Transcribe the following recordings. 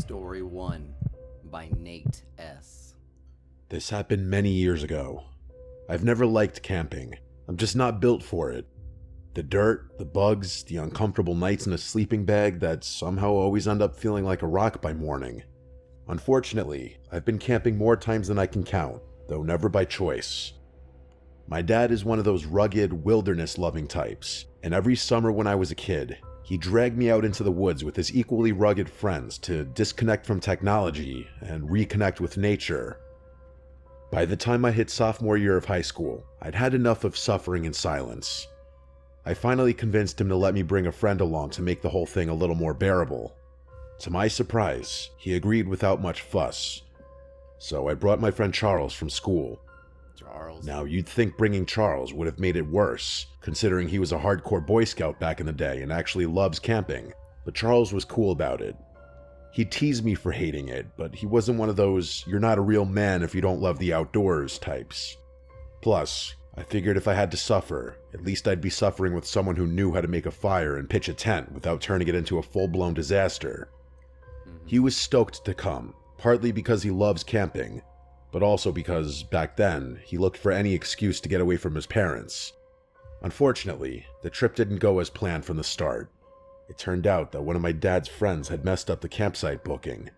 Story 1 by Nate S. This happened many years ago. I've never liked camping. I'm just not built for it. The dirt, the bugs, the uncomfortable nights in a sleeping bag that somehow always end up feeling like a rock by morning. Unfortunately, I've been camping more times than I can count, though never by choice. My dad is one of those rugged, wilderness-loving types, and every summer when I was a kid, he dragged me out into the woods with his equally rugged friends to disconnect from technology and reconnect with nature. By the time I hit sophomore year of high school, I'd had enough of suffering in silence. I finally convinced him to let me bring a friend along to make the whole thing a little more bearable. To my surprise, he agreed without much fuss. So I brought my friend Charles from school. Charles. Now, you'd think bringing Charles would have made it worse, considering he was a hardcore Boy Scout back in the day and actually loves camping, but Charles was cool about it. He teased me for hating it, but he wasn't one of those "you're not a real man if you don't love the outdoors" types. Plus, I figured if I had to suffer, at least I'd be suffering with someone who knew how to make a fire and pitch a tent without turning it into a full-blown disaster. He was stoked to come, partly because he loves camping, but also because, back then, he looked for any excuse to get away from his parents. Unfortunately, the trip didn't go as planned from the start. It turned out that one of my dad's friends had messed up the campsite booking.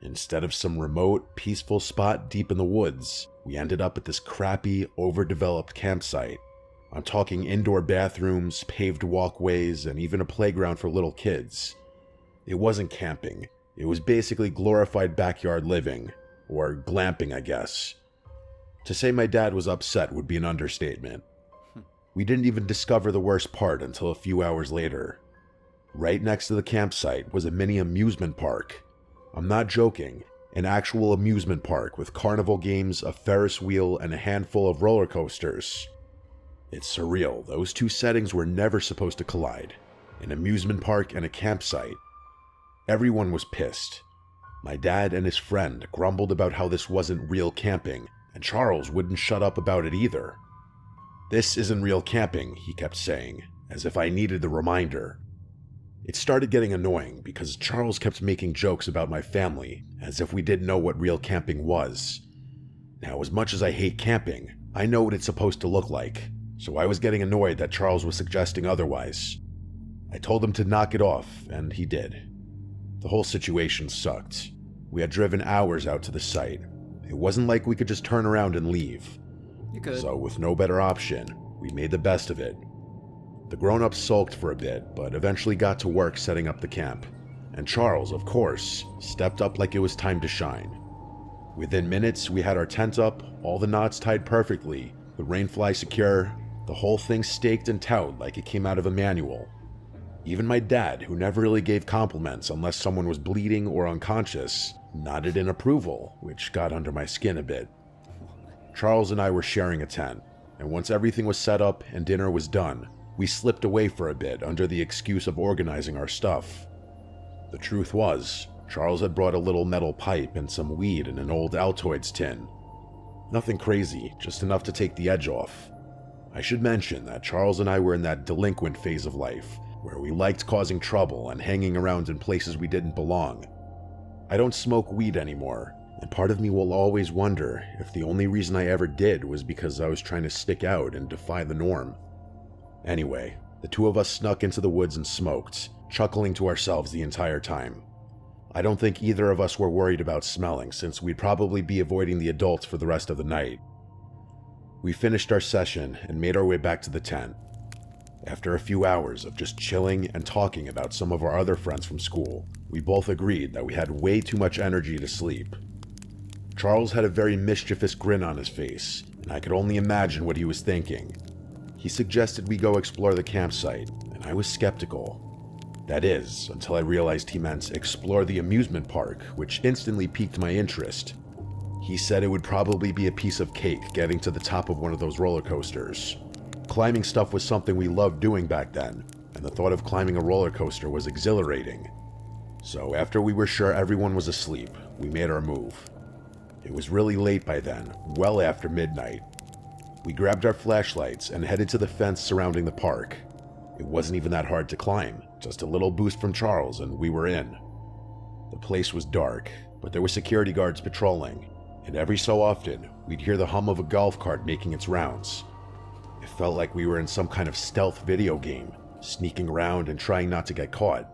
Instead of some remote, peaceful spot deep in the woods, we ended up at this crappy, overdeveloped campsite. I'm talking indoor bathrooms, paved walkways, and even a playground for little kids. It wasn't camping. It was basically glorified backyard living. Or glamping, I guess. To say my dad was upset would be an understatement. We didn't even discover the worst part until a few hours later. Right next to the campsite was a mini amusement park. I'm not joking, an actual amusement park with carnival games, a Ferris wheel, and a handful of roller coasters. It's surreal, those two settings were never supposed to collide. An amusement park and a campsite. Everyone was pissed. My dad and his friend grumbled about how this wasn't real camping, and Charles wouldn't shut up about it either. "This isn't real camping," he kept saying, as if I needed the reminder. It started getting annoying because Charles kept making jokes about my family, as if we didn't know what real camping was. Now, as much as I hate camping, I know what it's supposed to look like, so I was getting annoyed that Charles was suggesting otherwise. I told him to knock it off, and he did. The whole situation sucked. We had driven hours out to the site. It wasn't like we could just turn around and leave. You could. So with no better option, we made the best of it. The grown-ups sulked for a bit, but eventually got to work setting up the camp. And Charles, of course, stepped up like it was time to shine. Within minutes, we had our tent up, all the knots tied perfectly, the rainfly secure, the whole thing staked and towed like it came out of a manual. Even my dad, who never really gave compliments unless someone was bleeding or unconscious, nodded in approval, which got under my skin a bit. Charles and I were sharing a tent, and once everything was set up and dinner was done, we slipped away for a bit under the excuse of organizing our stuff. The truth was, Charles had brought a little metal pipe and some weed in an old Altoids tin. Nothing crazy, just enough to take the edge off. I should mention that Charles and I were in that delinquent phase of life, where we liked causing trouble and hanging around in places we didn't belong. I don't smoke weed anymore, and part of me will always wonder if the only reason I ever did was because I was trying to stick out and defy the norm. Anyway, the two of us snuck into the woods and smoked, chuckling to ourselves the entire time. I don't think either of us were worried about smelling, since we'd probably be avoiding the adults for the rest of the night. We finished our session and made our way back to the tent. After a few hours of just chilling and talking about some of our other friends from school, we both agreed that we had way too much energy to sleep. Charles had a very mischievous grin on his face, and I could only imagine what he was thinking. He suggested we go explore the campsite, and I was skeptical. That is, until I realized he meant explore the amusement park, which instantly piqued my interest. He said it would probably be a piece of cake getting to the top of one of those roller coasters. Climbing stuff was something we loved doing back then, and the thought of climbing a roller coaster was exhilarating. So after we were sure everyone was asleep, we made our move. It was really late by then, well after midnight. We grabbed our flashlights and headed to the fence surrounding the park. It wasn't even that hard to climb, just a little boost from Charles and we were in. The place was dark, but there were security guards patrolling, and every so often, we'd hear the hum of a golf cart making its rounds. It felt like we were in some kind of stealth video game, sneaking around and trying not to get caught.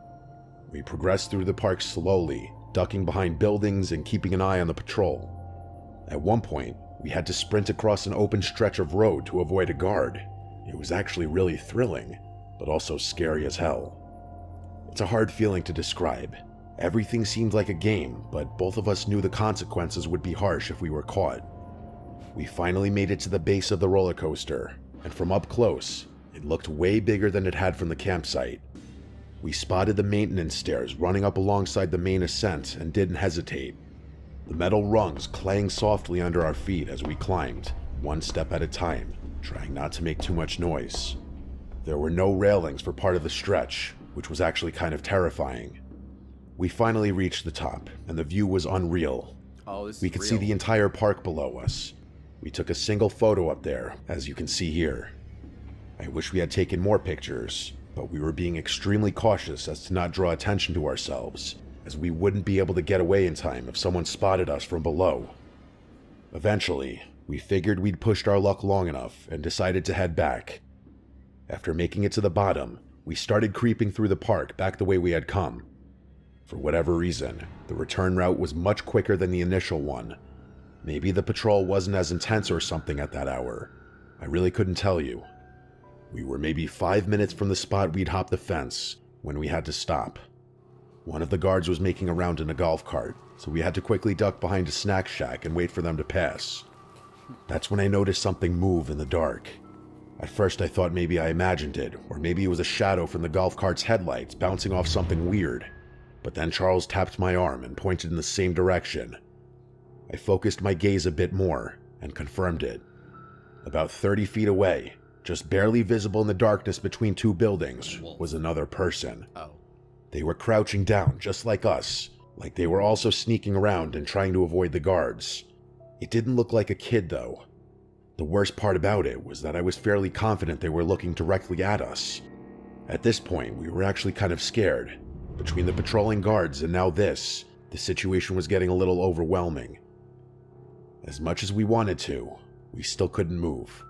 We progressed through the park slowly, ducking behind buildings and keeping an eye on the patrol. At one point, we had to sprint across an open stretch of road to avoid a guard. It was actually really thrilling, but also scary as hell. It's a hard feeling to describe. Everything seemed like a game, but both of us knew the consequences would be harsh if we were caught. We finally made it to the base of the roller coaster, and from up close, it looked way bigger than it had from the campsite. We spotted the maintenance stairs running up alongside the main ascent and didn't hesitate. The metal rungs clang softly under our feet as we climbed, one step at a time, trying not to make too much noise. There were no railings for part of the stretch, which was actually kind of terrifying. We finally reached the top, and the view was unreal. We could see the entire park below us. We took a single photo up there, as you can see here. I wish we had taken more pictures, but we were being extremely cautious as to not draw attention to ourselves, as we wouldn't be able to get away in time if someone spotted us from below. Eventually, we figured we'd pushed our luck long enough and decided to head back. After making it to the bottom, we started creeping through the park back the way we had come. For whatever reason, the return route was much quicker than the initial one. Maybe the patrol wasn't as intense or something at that hour. I really couldn't tell you. We were maybe 5 minutes from the spot we'd hopped the fence when we had to stop. One of the guards was making a round in a golf cart, so we had to quickly duck behind a snack shack and wait for them to pass. That's when I noticed something move in the dark. At first I thought maybe I imagined it, or maybe it was a shadow from the golf cart's headlights bouncing off something weird. But then Charles tapped my arm and pointed in the same direction. I focused my gaze a bit more and confirmed it. About 30 feet away, just barely visible in the darkness between two buildings, was another person. They were crouching down just like us, like they were also sneaking around and trying to avoid the guards. It didn't look like a kid though. The worst part about it was that I was fairly confident they were looking directly at us. At this point, we were actually kind of scared. Between the patrolling guards and now this, the situation was getting a little overwhelming. As much as we wanted to, we still couldn't move.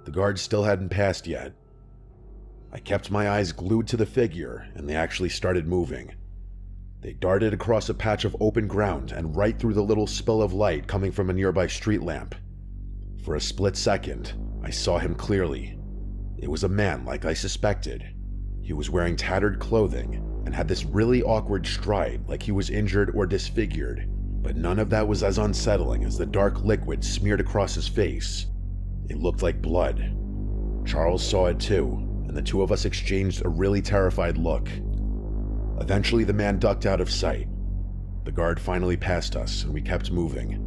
The guards still hadn't passed yet. I kept my eyes glued to the figure, and they actually started moving. They darted across a patch of open ground and right through the little spill of light coming from a nearby street lamp. For a split second, I saw him clearly. It was a man like I suspected. He was wearing tattered clothing and had this really awkward stride like he was injured or disfigured, but none of that was as unsettling as the dark liquid smeared across his face. It looked like blood. Charles saw it too, and the two of us exchanged a really terrified look. Eventually the man ducked out of sight. The guard finally passed us and we kept moving.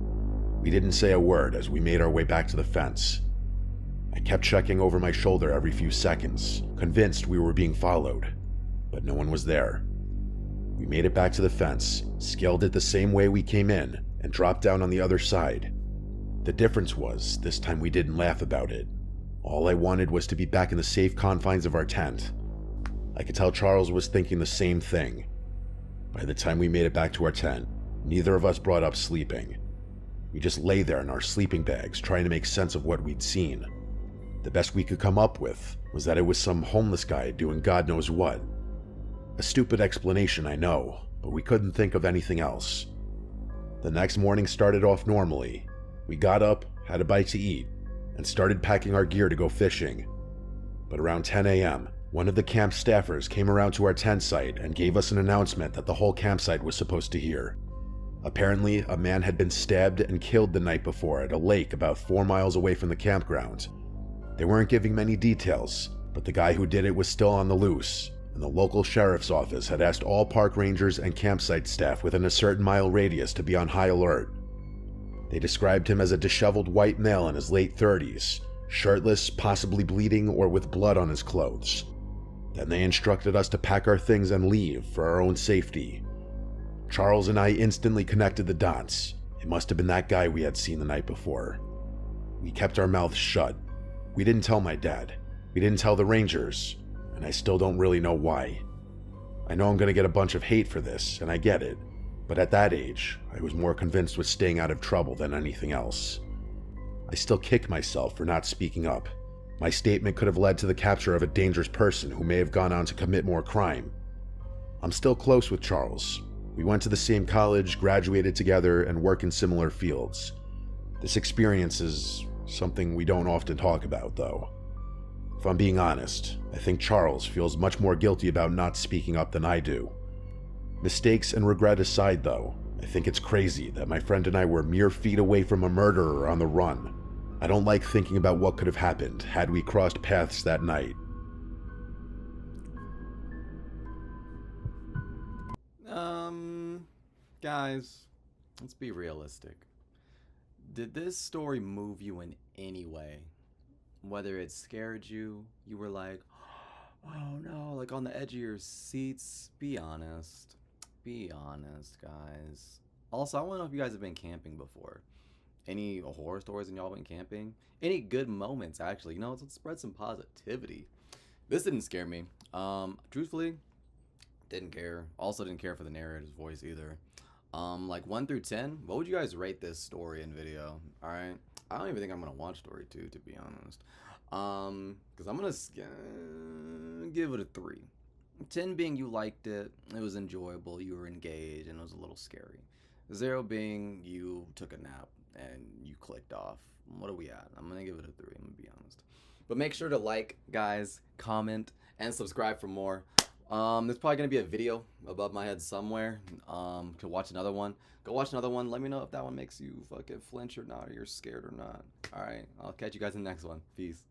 We didn't say a word as we made our way back to the fence. I kept checking over my shoulder every few seconds, convinced we were being followed, but no one was there. We made it back to the fence, scaled it the same way we came in, and dropped down on the other side. The difference was, this time we didn't laugh about it. All I wanted was to be back in the safe confines of our tent. I could tell Charles was thinking the same thing. By the time we made it back to our tent, neither of us brought up sleeping. We just lay there in our sleeping bags trying to make sense of what we'd seen. The best we could come up with was that it was some homeless guy doing God knows what. A stupid explanation, I know, but we couldn't think of anything else. The next morning started off normally. We got up, had a bite to eat, and started packing our gear to go fishing. But around 10 a.m., one of the camp staffers came around to our tent site and gave us an announcement that the whole campsite was supposed to hear. Apparently, a man had been stabbed and killed the night before at a lake about 4 miles away from the campground. They weren't giving many details, but the guy who did it was still on the loose, and the local sheriff's office had asked all park rangers and campsite staff within a certain mile radius to be on high alert. They described him as a disheveled white male in his late 30s, shirtless, possibly bleeding, or with blood on his clothes. Then they instructed us to pack our things and leave for our own safety. Charles and I instantly connected the dots. It must have been that guy we had seen the night before. We kept our mouths shut. We didn't tell my dad. We didn't tell the rangers, and I still don't really know why. I know I'm going to get a bunch of hate for this, and I get it, But at that age, I was more convinced with staying out of trouble than anything else. I still kick myself for not speaking up. My statement could have led to the capture of a dangerous person who may have gone on to commit more crime. I'm still close with Charles. We went to the same college, graduated together, and work in similar fields. This experience is something we don't often talk about, though. If I'm being honest, I think Charles feels much more guilty about not speaking up than I do. Mistakes and regret aside, though, I think it's crazy that my friend and I were mere feet away from a murderer on the run. I don't like thinking about what could have happened had we crossed paths that night. Guys, let's be realistic. Did this story move you in any way? Whether it scared you, you were like, oh no, like on the edge of your seats? Be honest. Be honest, guys. Also, I want to know if you guys have been camping before. Any horror stories when y'all went camping? Any good moments, actually? Let's spread some positivity. This didn't scare me. Truthfully, didn't care. Also didn't care for the narrator's voice either. Like 1 through 10, what would you guys rate this story and video? Alright. I don't even think I'm gonna watch story 2, to be honest. Because I'm gonna give it a 3. 10 being you liked it, it was enjoyable, you were engaged, and it was a little scary. 0 being you took a nap and you clicked off. What are we at? I'm gonna give it a 3, I'm gonna be honest. But make sure to like, guys, comment, and subscribe for more. There's probably gonna be a video above my head somewhere. To watch another one. Go watch another one. Let me know if that one makes you fucking flinch or not, or you're scared or not. Alright, I'll catch you guys in the next one. Peace.